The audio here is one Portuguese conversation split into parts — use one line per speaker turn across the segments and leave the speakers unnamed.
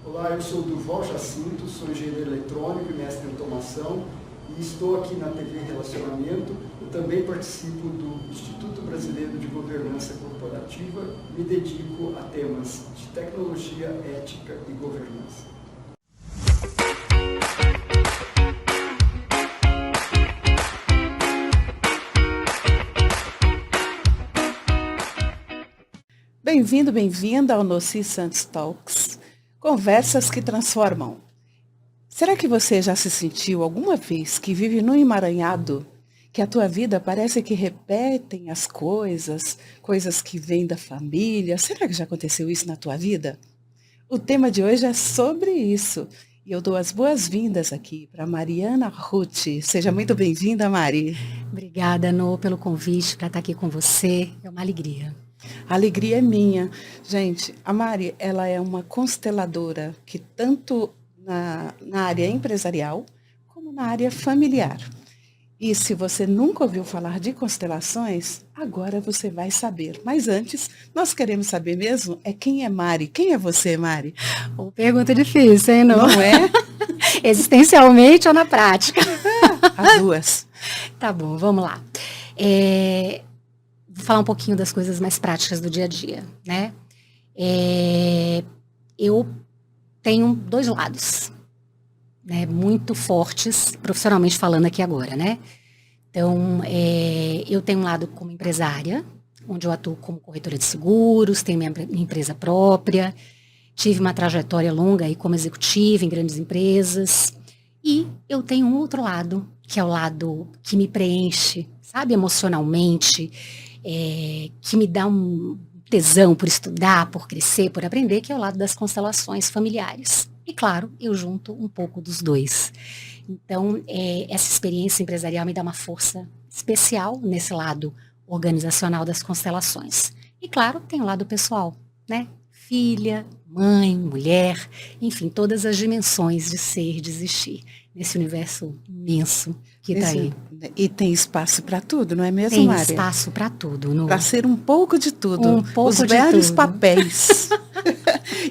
Olá, eu sou Durval Jacinto, sou engenheiro eletrônico e mestre em automação e estou aqui na TV Relacionamento. Eu também participo do Instituto Brasileiro de Governança Corporativa, me dedico a temas de tecnologia, ética e governança.
Bem-vindo, bem-vinda ao Noci Santos Talks, conversas que transformam. Será que você já se sentiu alguma vez que vive num emaranhado, que a tua vida parece que repetem as coisas que vêm da família? Será que já aconteceu isso na tua vida? O tema de hoje é sobre isso. E eu dou as boas-vindas aqui para Mariana Ruth. Seja muito bem-vinda, Mari.
Obrigada, Nô, pelo convite para estar aqui com você. É uma alegria.
A alegria é minha. Gente, a Mari, ela é uma consteladora que tanto na área empresarial como na área familiar. E se você nunca ouviu falar de constelações, agora você vai saber. Mas antes, nós queremos saber mesmo quem é Mari. Quem é você, Mari?
Uma pergunta difícil, hein,
Não é?
Existencialmente ou na prática?
As duas.
Tá bom, vamos lá. Vou falar um pouquinho das coisas mais práticas do dia a dia, né? Eu tenho dois lados, né, muito fortes, profissionalmente falando aqui agora, né? Então, eu tenho um lado como empresária, onde eu atuo como corretora de seguros, tenho minha empresa própria, tive uma trajetória longa aí como executiva em grandes empresas, e eu tenho um outro lado, que é o lado que me preenche, sabe, emocionalmente, que me dá um tesão por estudar, por crescer, por aprender, que é o lado das constelações familiares. E claro, eu junto um pouco dos dois. Então, essa experiência empresarial me dá uma força especial nesse lado organizacional das constelações. E claro, tem o lado pessoal, né? Filha, mãe, mulher, enfim, todas as dimensões de ser, de existir, nesse universo imenso que está aí.
E tem espaço para tudo, não é mesmo,
Tem
Mari?
Tem espaço para tudo.
Para ser um pouco de tudo.
Um pouco
os
de
velhos
tudo.
Papéis.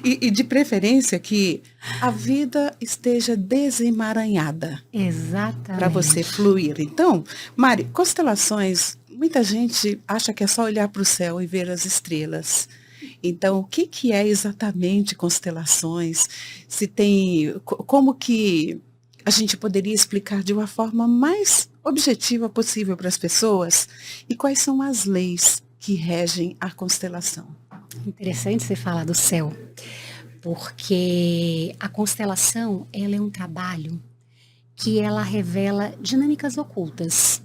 e de preferência que a vida esteja desemaranhada.
Exatamente.
Para você fluir. Então, Mari, constelações, muita gente acha que é só olhar para o céu e ver as estrelas. Então, o que é exatamente constelações? Se tem, como que a gente poderia explicar de uma forma mais objetiva possível para as pessoas? E quais são as leis que regem a constelação?
Interessante você falar do céu, porque a constelação, ela é um trabalho que ela revela dinâmicas ocultas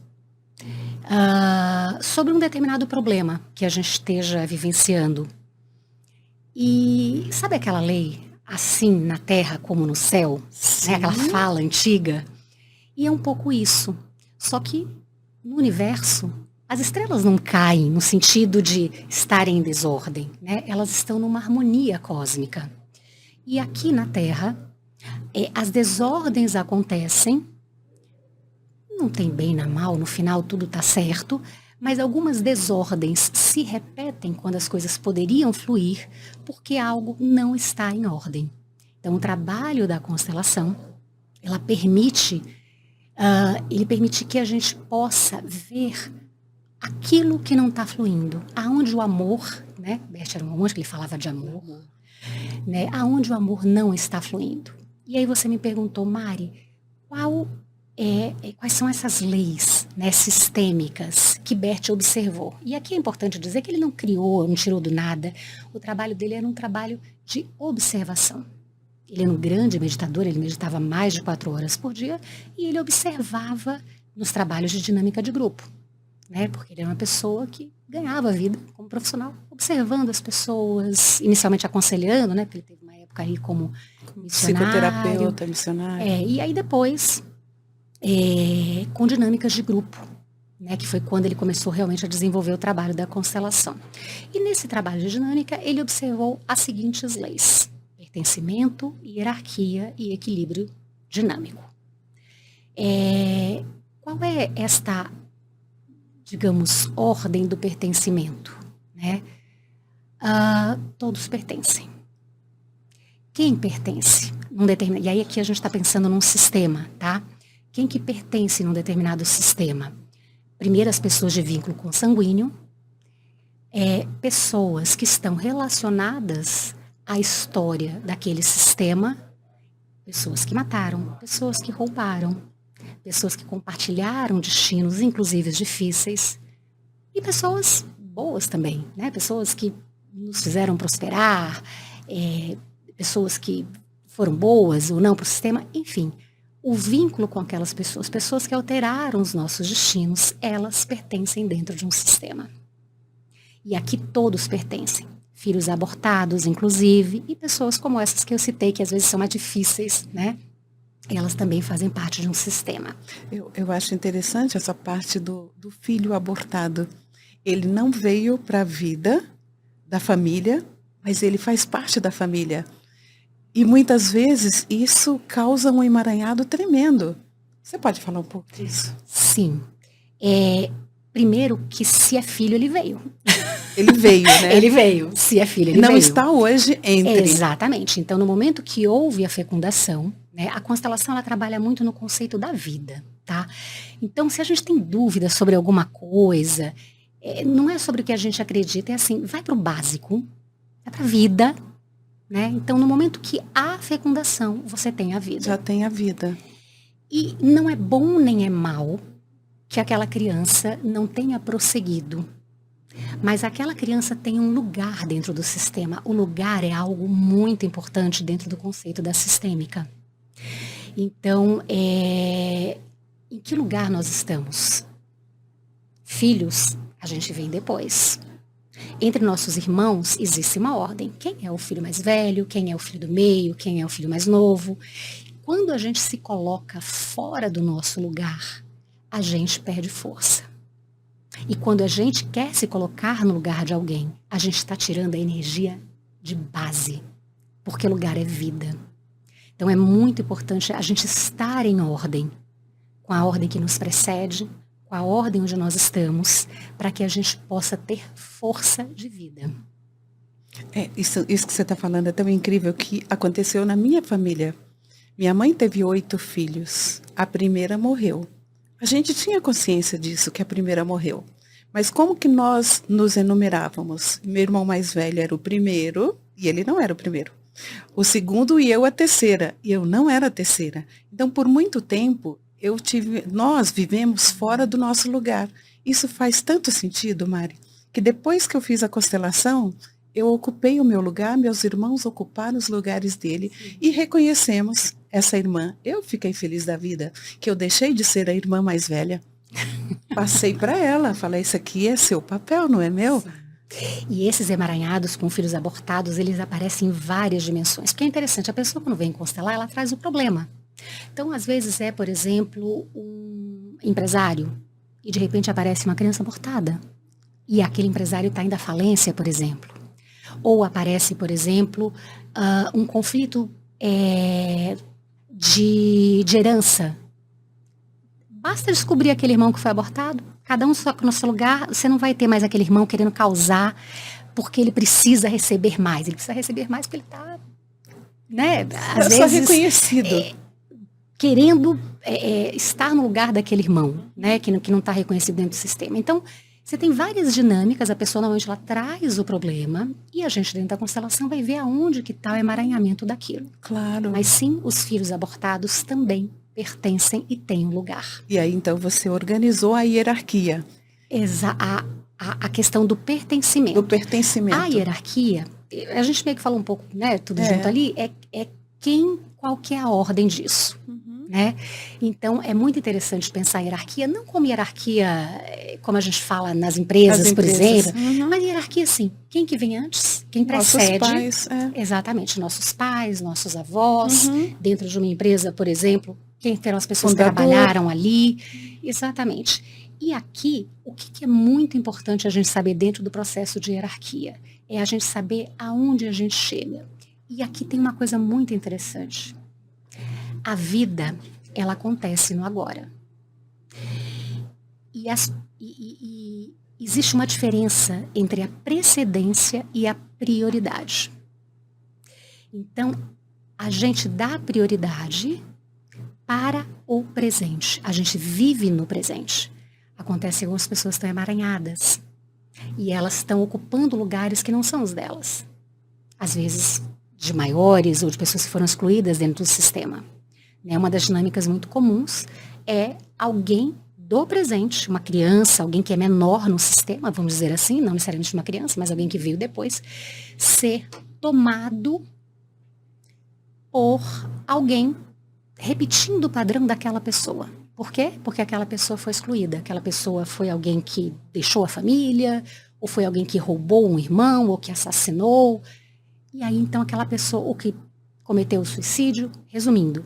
sobre um determinado problema que a gente esteja vivenciando. E sabe aquela lei, assim na terra como no céu? Né? Aquela fala antiga? E é um pouco isso. Só que no universo, as estrelas não caem no sentido de estarem em desordem, né? Elas estão numa harmonia cósmica. E aqui na Terra, as desordens acontecem, não tem bem nem mal, no final tudo está certo, mas algumas desordens se repetem quando as coisas poderiam fluir, porque algo não está em ordem. Então, o trabalho da constelação, ele permite que a gente possa ver aquilo que não está fluindo, aonde o amor, né? Bert era um monte que ele falava de amor, né? Aonde o amor não está fluindo. E aí você me perguntou, Mari, quais são essas leis, né, sistêmicas que Bert observou? E aqui é importante dizer que ele não criou, não tirou do nada. O trabalho dele era um trabalho de observação. Ele era um grande meditador, ele meditava mais de 4 horas por dia e ele observava nos trabalhos de dinâmica de grupo. Né, porque ele era uma pessoa que ganhava a vida como profissional, observando as pessoas, inicialmente aconselhando, né, porque ele teve uma época aí como missionário.
Psicoterapeuta, missionário.
E aí depois, com dinâmicas de grupo, né, que foi quando ele começou realmente a desenvolver o trabalho da constelação. E nesse trabalho de dinâmica, ele observou as seguintes leis: pertencimento, hierarquia e equilíbrio dinâmico. Qual é esta, digamos, ordem do pertencimento, né? Todos pertencem. quem pertence num determinado... E aí aqui a gente está pensando num sistema, tá? Quem que pertence num determinado sistema? Primeiro, as pessoas de vínculo consanguíneo, pessoas que estão relacionadas à história daquele sistema, pessoas que mataram, pessoas que roubaram, pessoas que compartilharam destinos, inclusive difíceis, e pessoas boas também, né? Pessoas que nos fizeram prosperar, pessoas que foram boas ou não para o sistema, enfim. O vínculo com aquelas pessoas, pessoas que alteraram os nossos destinos, elas pertencem dentro de um sistema. E aqui todos pertencem. Filhos abortados, inclusive, e pessoas como essas que eu citei, que às vezes são mais difíceis, né? Elas também fazem parte de um sistema.
Eu acho interessante essa parte do filho abortado. Ele não veio para a vida da família, mas ele faz parte da família. E muitas vezes isso causa um emaranhado tremendo. Você pode falar um pouco disso?
Sim. Primeiro que se é filho, ele veio.
Ele veio, né?
Ele veio. Se é filho, ele
não
veio.
Não está hoje entre.
Exatamente. Então, no momento que houve a fecundação, né, a constelação ela trabalha muito no conceito da vida, tá? Então, se a gente tem dúvidas sobre alguma coisa, não é sobre o que a gente acredita, é assim, vai para o básico, vai para a vida, né? Então, no momento que há fecundação, você tem a vida.
Já tem a vida.
E não é bom nem é mal que aquela criança não tenha prosseguido. Mas aquela criança tem um lugar dentro do sistema. O lugar é algo muito importante dentro do conceito da sistêmica. Então, em que lugar nós estamos? Filhos, a gente vem depois. Entre nossos irmãos, existe uma ordem. Quem é o filho mais velho? Quem é o filho do meio? Quem é o filho mais novo? Quando a gente se coloca fora do nosso lugar, a gente perde força. E quando a gente quer se colocar no lugar de alguém, a gente está tirando a energia de base, porque lugar é vida. Então é muito importante a gente estar em ordem, com a ordem que nos precede, com a ordem onde nós estamos, para que a gente possa ter força de vida.
Isso que você está falando é tão incrível que aconteceu na minha família. Minha mãe teve 8 filhos, a primeira morreu. A gente tinha consciência disso, que a primeira morreu. Mas como que nós nos enumerávamos? Meu irmão mais velho era o primeiro, e ele não era o primeiro. O segundo e eu a terceira, e eu não era a terceira. Então, por muito tempo, nós vivemos fora do nosso lugar. Isso faz tanto sentido, Mari, que depois que eu fiz a constelação, eu ocupei o meu lugar, meus irmãos ocuparam os lugares dele, e reconhecemos essa irmã. Eu fiquei feliz da vida, que eu deixei de ser a irmã mais velha. Passei para ela, falei, isso aqui é seu papel, não é meu?
E esses emaranhados com filhos abortados, eles aparecem em várias dimensões. Porque é interessante, a pessoa quando vem constelar, ela traz o problema. Então, às vezes por exemplo, um empresário, e de repente aparece uma criança abortada. E aquele empresário está indo à falência, por exemplo. Ou aparece, por exemplo, um conflito de herança. Basta descobrir aquele irmão que foi abortado, cada um só no seu lugar, você não vai ter mais aquele irmão querendo causar, porque ele precisa receber mais. Ele precisa receber mais porque ele está, né, às vezes
reconhecido.
Querendo estar no lugar daquele irmão, né, que não está reconhecido dentro do sistema. Então, você tem várias dinâmicas, a pessoa normalmente ela traz o problema e a gente dentro da constelação vai ver aonde que está o emaranhamento daquilo.
Claro.
Mas sim, os filhos abortados também pertencem e têm um lugar.
E aí, então, você organizou a hierarquia.
A questão do pertencimento.
Do pertencimento.
A hierarquia, a gente meio que falou um pouco, né, tudo junto ali, qual que é a ordem disso. Né? Então, é muito interessante pensar a hierarquia, não como hierarquia, como a gente fala nas empresas, por exemplo, mas hierarquia assim, quem que vem antes, quem precede.
Nossos pais,
Exatamente, nossos pais, nossos avós, dentro de uma empresa, por exemplo, quem foram as pessoas que trabalharam ali, exatamente. E aqui, o que é muito importante a gente saber dentro do processo de hierarquia, é a gente saber aonde a gente chega. E aqui tem uma coisa muito interessante. A vida, ela acontece no agora. E existe uma diferença entre a precedência e a prioridade. Então, a gente dá prioridade para o presente. A gente vive no presente. Acontece que algumas pessoas estão emaranhadas e elas estão ocupando lugares que não são os delas. Às vezes de maiores ou de pessoas que foram excluídas dentro do sistema. Né? Uma das dinâmicas muito comuns é alguém do presente, uma criança, alguém que é menor no sistema, vamos dizer assim, não necessariamente uma criança, mas alguém que veio depois, ser tomado por alguém repetindo o padrão daquela pessoa. Por quê? Porque aquela pessoa foi excluída. Aquela pessoa foi alguém que deixou a família, ou foi alguém que roubou um irmão, ou que assassinou. E aí, então, aquela pessoa, ou que cometeu o suicídio, resumindo,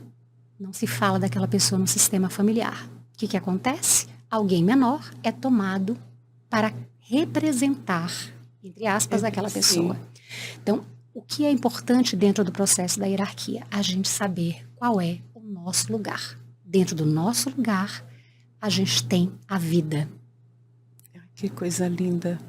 não se fala daquela pessoa no sistema familiar. O que acontece? Alguém menor é tomado para representar, entre aspas, aquela pessoa. Então, o que é importante dentro do processo da hierarquia? A gente saber qual é o nosso lugar. Dentro do nosso lugar, a gente tem a vida.
Que coisa linda.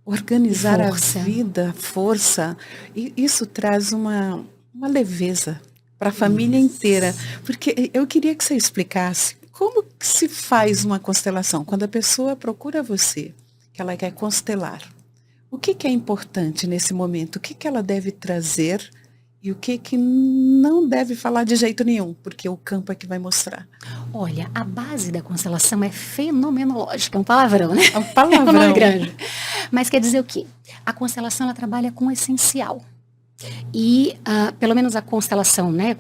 Organizar a vida, força, e isso traz uma leveza para a família inteira. Porque eu queria que você explicasse como que se faz uma constelação. Quando a pessoa procura você, que ela quer constelar, o que é importante nesse momento? O que ela deve trazer e o que não deve falar de jeito nenhum? Porque o campo é que vai mostrar.
Olha, a base da constelação é fenomenológica, é um palavrão, né?
É um palavrão.
É um nome grande. Mas quer dizer o quê? A constelação, ela trabalha com o essencial. E, pelo menos a constelação, né,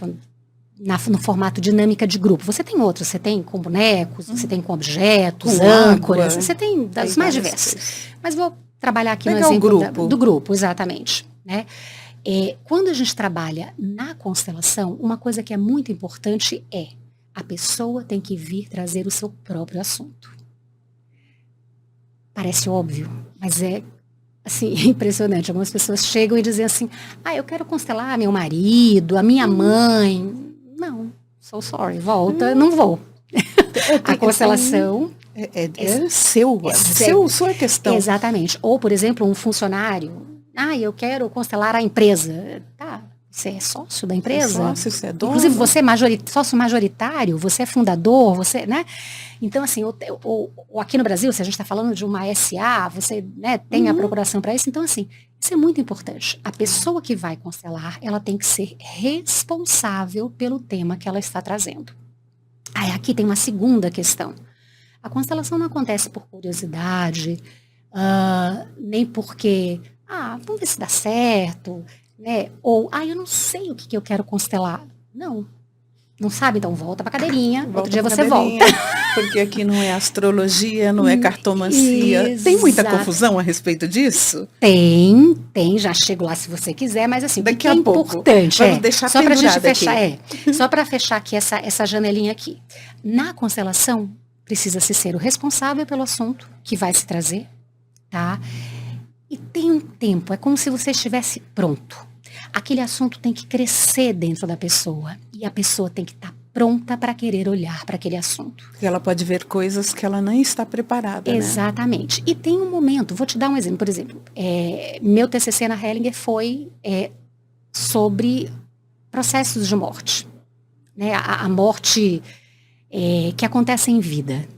no formato dinâmica de grupo. Você tem outros, você tem com bonecos, você tem com objetos, âncoras, você tem das mais diversas. Mas vou trabalhar aqui no exemplo do grupo, exatamente. Né? Quando a gente trabalha na constelação, uma coisa que é muito importante é a pessoa tem que vir trazer o seu próprio assunto. Parece óbvio, mas é assim, impressionante. Algumas pessoas chegam e dizem assim, eu quero constelar meu marido, a minha mãe. Não, so sorry, volta, não vou. A constelação
é sua questão.
Exatamente. Ou, por exemplo, um funcionário, eu quero constelar a empresa. Tá, você é sócio da empresa?
Sócio, você é dono.
Inclusive, você é sócio majoritário, você é fundador, você, né? Então, assim, ou aqui no Brasil, se a gente está falando de uma SA, você, né, tem a procuração para isso. Então, assim, isso é muito importante. A pessoa que vai constelar, ela tem que ser responsável pelo tema que ela está trazendo. Aí, aqui tem uma segunda questão. A constelação não acontece por curiosidade, nem porque, vamos ver se dá certo, né? Ou, eu não sei o que eu quero constelar. Não sabe? Então volta pra cadeirinha, outro dia você volta.
Porque aqui não é astrologia, não é cartomancia. Tem muita confusão a respeito disso?
Tem, já chego lá se você quiser, mas assim,
daqui
o que
a pouco.
Importante
Vamos deixar
só pra gente fechar,
aqui.
Só para fechar aqui essa janelinha aqui. Na constelação, precisa-se ser o responsável pelo assunto que vai se trazer, tá? E tem um tempo, é como se você estivesse pronto. Aquele assunto tem que crescer dentro da pessoa. E a pessoa tem que estar pronta para querer olhar para aquele assunto.
Porque ela pode ver coisas que ela nem está preparada,
Exatamente. Né? E tem um momento, vou te dar um exemplo. Por exemplo, meu TCC na Hellinger foi sobre processos de morte. Né? A morte que acontece em vida.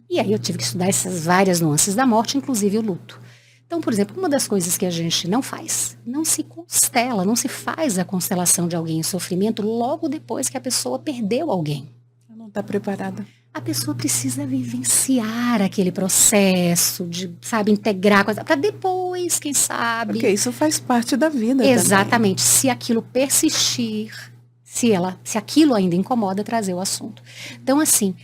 E aí eu tive que estudar essas várias nuances da morte, inclusive o luto. Então, por exemplo, uma das coisas que a gente não faz, não se constela, não se faz a constelação de alguém em sofrimento logo depois que a pessoa perdeu alguém.
Ela não está preparada.
A pessoa precisa vivenciar aquele processo de, integrar a coisa, para depois, quem sabe.
Porque isso faz parte da vida.
Exatamente.
Também.
Se aquilo persistir, se aquilo ainda incomoda, trazer o assunto. Então, assim,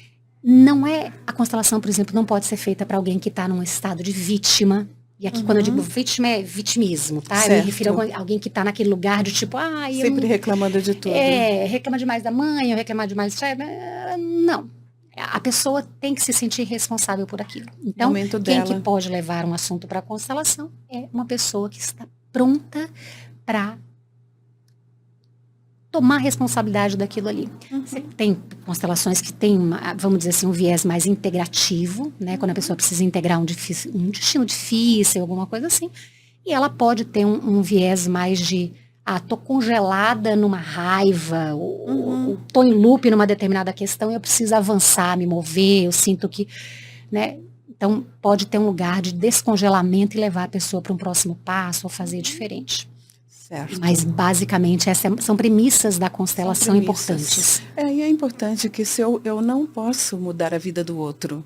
a constelação, por exemplo, não pode ser feita para alguém que está num estado de vítima. E aqui, quando eu digo vítima, é vitimismo, tá?
Certo.
Eu me refiro a alguém que está naquele lugar de tipo,
sempre reclamando de tudo.
Reclama demais da mãe, reclama demais do não. A pessoa tem que se sentir responsável por aquilo. Então, quem que pode levar um assunto para a constelação é uma pessoa que está pronta para tomar responsabilidade daquilo ali. Tem constelações que tem, vamos dizer assim, um viés mais integrativo, né? Quando a pessoa precisa integrar um destino difícil, alguma coisa assim. E ela pode ter um viés mais de tô congelada numa raiva, ou tô em loop numa determinada questão e eu preciso avançar, me mover, eu sinto que, né? Então, pode ter um lugar de descongelamento e levar a pessoa para um próximo passo ou fazer diferente.
Certo.
Mas, basicamente, essas são premissas da constelação importantes.
E é importante que se eu não posso mudar a vida do outro,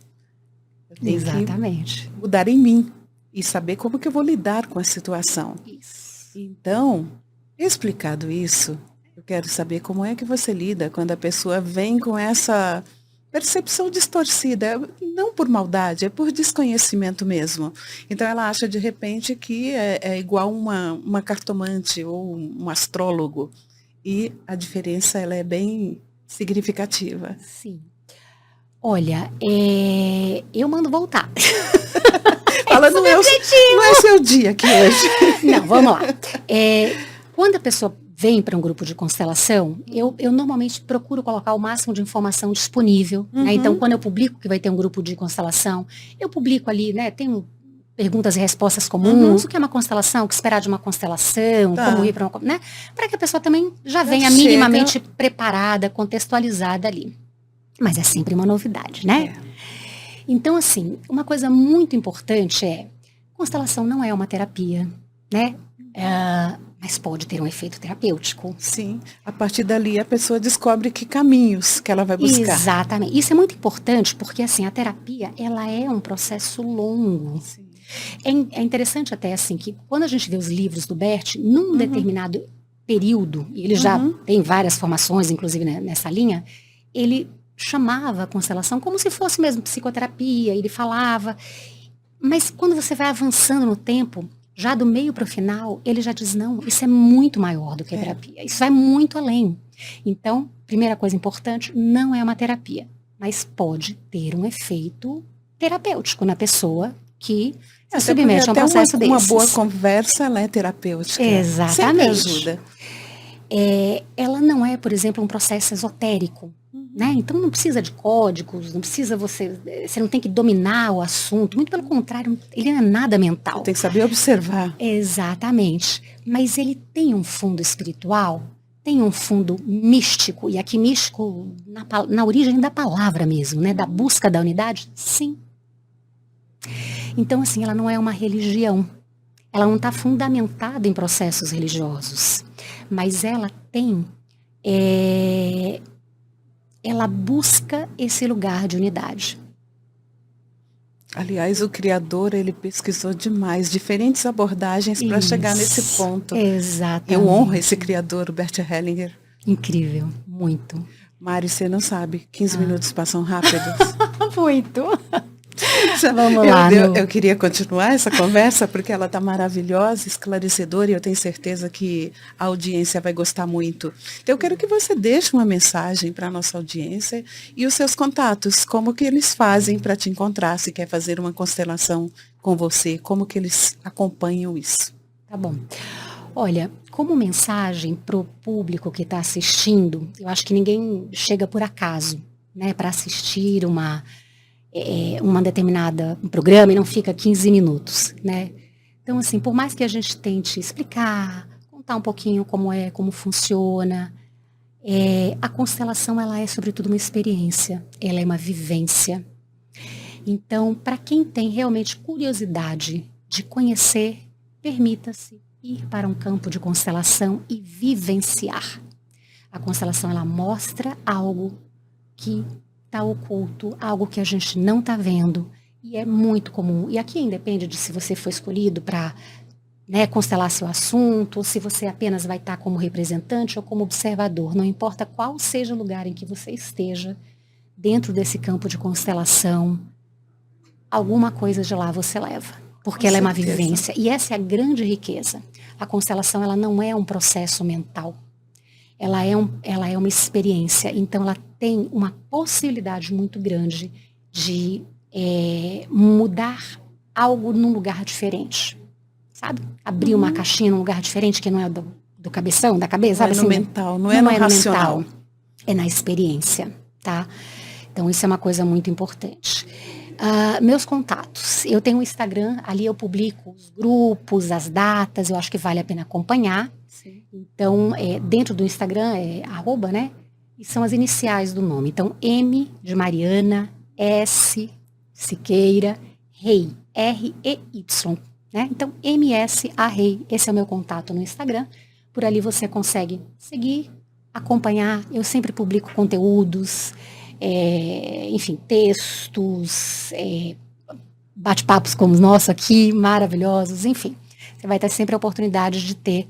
eu tenho
Exatamente.
que mudar em mim e saber como que eu vou lidar com a situação.
Isso.
Então, explicado isso, eu quero saber como é que você lida quando a pessoa vem com essa percepção distorcida, não por maldade, é por desconhecimento mesmo. Então ela acha de repente que é igual uma cartomante ou um astrólogo. E a diferença ela é bem significativa.
Sim. Olha, eu mando voltar.
Fala, não é seu dia aqui hoje.
Não, vamos lá. Quando a pessoa vem para um grupo de constelação, eu normalmente procuro colocar o máximo de informação disponível. Né? Então, quando eu publico que vai ter um grupo de constelação, eu publico ali, né? Tem perguntas e respostas comuns, o que é uma constelação, o que esperar de uma constelação, como ir para uma... Né? Para que a pessoa também já venha minimamente preparada, contextualizada ali. Mas é sempre uma novidade, né? Então, assim, uma coisa muito importante constelação não é uma terapia, né? Mas pode ter um efeito terapêutico.
Sim, a partir dali a pessoa descobre que caminhos que ela vai buscar.
Exatamente. Isso é muito importante porque, assim, a terapia, ela é um processo longo.
Sim.
É interessante até, assim, que quando a gente vê os livros do Bert, num determinado período, e ele já tem várias formações, inclusive, né, nessa linha, ele chamava a constelação como se fosse mesmo psicoterapia, ele falava. Mas quando você vai avançando no tempo, já do meio para o final, ele já diz, não, isso é muito maior do que terapia. Isso vai muito além. Então, primeira coisa importante, não é uma terapia, mas pode ter um efeito terapêutico na pessoa que se submete a um processo desses.
Uma boa conversa, ela é terapêutica.
Exatamente.
Sempre ajuda.
Ela não é, por exemplo, um processo esotérico. Né? Então não precisa de códigos, não precisa você não tem que dominar o assunto, muito pelo contrário, ele não é nada mental.
Tem que saber observar.
Exatamente, mas ele tem um fundo espiritual, tem um fundo místico, e aqui místico na origem da palavra mesmo, né? Da busca da unidade, sim. Então assim, ela não é uma religião, ela não está fundamentada em processos religiosos, mas ela tem... ela busca esse lugar de unidade.
Aliás, o criador, ele pesquisou demais, diferentes abordagens para chegar nesse ponto.
Exatamente.
Eu honro esse criador, o Bert Hellinger.
Incrível, muito.
Mari, você não sabe, 15 minutos passam rápido.
Muito. Vamos lá.
Eu queria continuar essa conversa porque ela está maravilhosa, esclarecedora e eu tenho certeza que a audiência vai gostar muito. Então, eu quero que você deixe uma mensagem para a nossa audiência e os seus contatos, como que eles fazem para te encontrar, se quer fazer uma constelação com você, como que eles acompanham isso.
Tá bom. Olha, como mensagem para o público que está assistindo, eu acho que ninguém chega por acaso, né, para assistir um programa e não fica 15 minutos, né? Então, assim, por mais que a gente tente explicar, contar um pouquinho como funciona, a constelação, ela é, sobretudo, uma experiência, ela é uma vivência. Então, para quem tem realmente curiosidade de conhecer, permita-se ir para um campo de constelação e vivenciar. A constelação, ela mostra algo que está oculto, algo que a gente não está vendo, e é muito comum. E aqui independe de se você foi escolhido para, né, constelar seu assunto, ou se você apenas vai estar como representante ou como observador. Não importa qual seja o lugar em que você esteja, dentro desse campo de constelação, alguma coisa de lá você leva. Porque ela é uma vivência. E essa é a grande riqueza. A constelação, ela não é um processo mental. Ela é uma experiência, então ela tem uma possibilidade muito grande de mudar algo num lugar diferente, sabe? Abrir uma caixinha num lugar diferente que não é do cabeção, da cabeça,
não
sabe?
É no mental, não é no racional.
Mental, é na experiência, tá? Então isso é uma coisa muito importante. Meus contatos, eu tenho um Instagram, ali eu publico os grupos, as datas, eu acho que vale a pena acompanhar.
Sim.
Então, dentro do Instagram @, né? E são as iniciais do nome. Então, M de Mariana, S, Siqueira, Rei, R-E-Y. Né? Então, MSA Rei, esse é o meu contato no Instagram. Por ali você consegue seguir, acompanhar. Eu sempre publico conteúdos, enfim, textos, bate-papos como o nosso aqui, maravilhosos, enfim. Você vai ter sempre a oportunidade de ter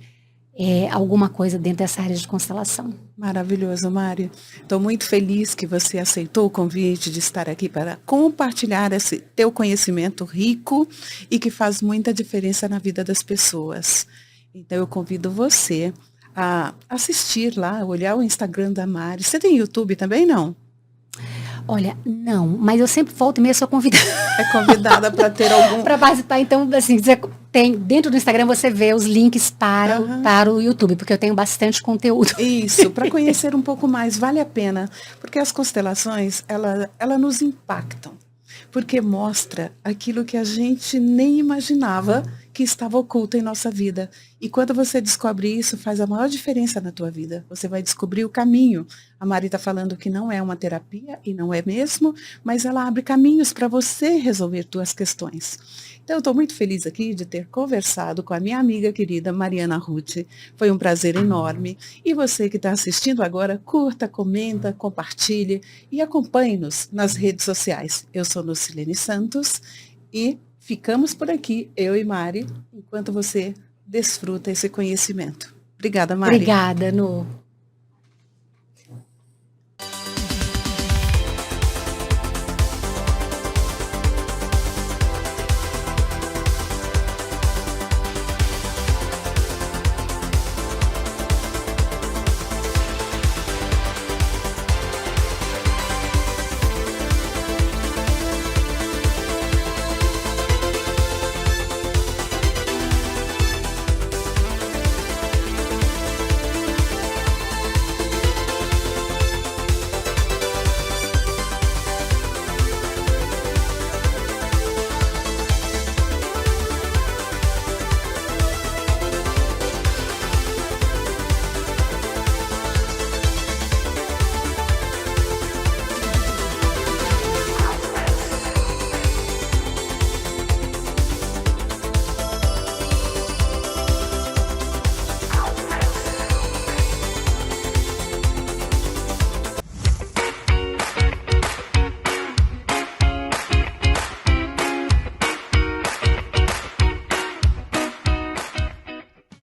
alguma coisa dentro dessa área de constelação.
Maravilhoso, Mari. Estou muito feliz que você aceitou o convite de estar aqui para compartilhar esse teu conhecimento rico e que faz muita diferença na vida das pessoas. Então eu convido você a assistir lá, olhar o Instagram da Mari. Você tem YouTube também, não?
Olha, não, mas eu sempre volto e meia sou convidada.
É convidada para ter algum...
Para participar, então, assim, você tem, dentro do Instagram você vê os links para o YouTube, porque eu tenho bastante conteúdo.
Isso, para conhecer um pouco mais, vale a pena, porque as constelações, ela nos impactam, porque mostra aquilo que a gente nem imaginava que estava oculto em nossa vida. E quando você descobre isso, faz a maior diferença na tua vida. Você vai descobrir o caminho. A Mari está falando que não é uma terapia, e não é mesmo, mas ela abre caminhos para você resolver tuas questões. Então, eu estou muito feliz aqui de ter conversado com a minha amiga querida Mariana Ruth. Foi um prazer enorme. E você que está assistindo agora, curta, comenta, compartilhe e acompanhe-nos nas redes sociais. Eu sou Nocilene Santos e ficamos por aqui, eu e Mari, enquanto você desfruta esse conhecimento. Obrigada, Mari.
Obrigada, Nu.